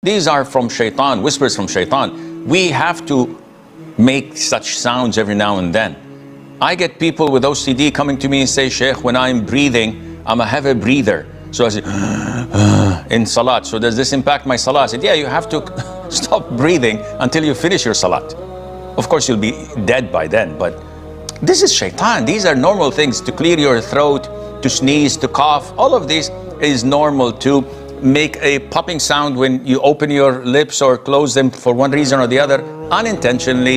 These are from shaitan, whispers from shaitan. We have to make such sounds every now and then. I get people with OCD coming to me and say, Sheikh, when I'm breathing, I'm a heavy breather. So I say, in salat. So does this impact my salat? I said, yeah, you have to stop breathing until you finish your salat. Of course, you'll be dead by then, but this is shaitan. These are normal things. To clear your throat, to sneeze, to cough, all of this is normal. To make a popping sound when you open your lips or close them for one reason or the other, unintentionally,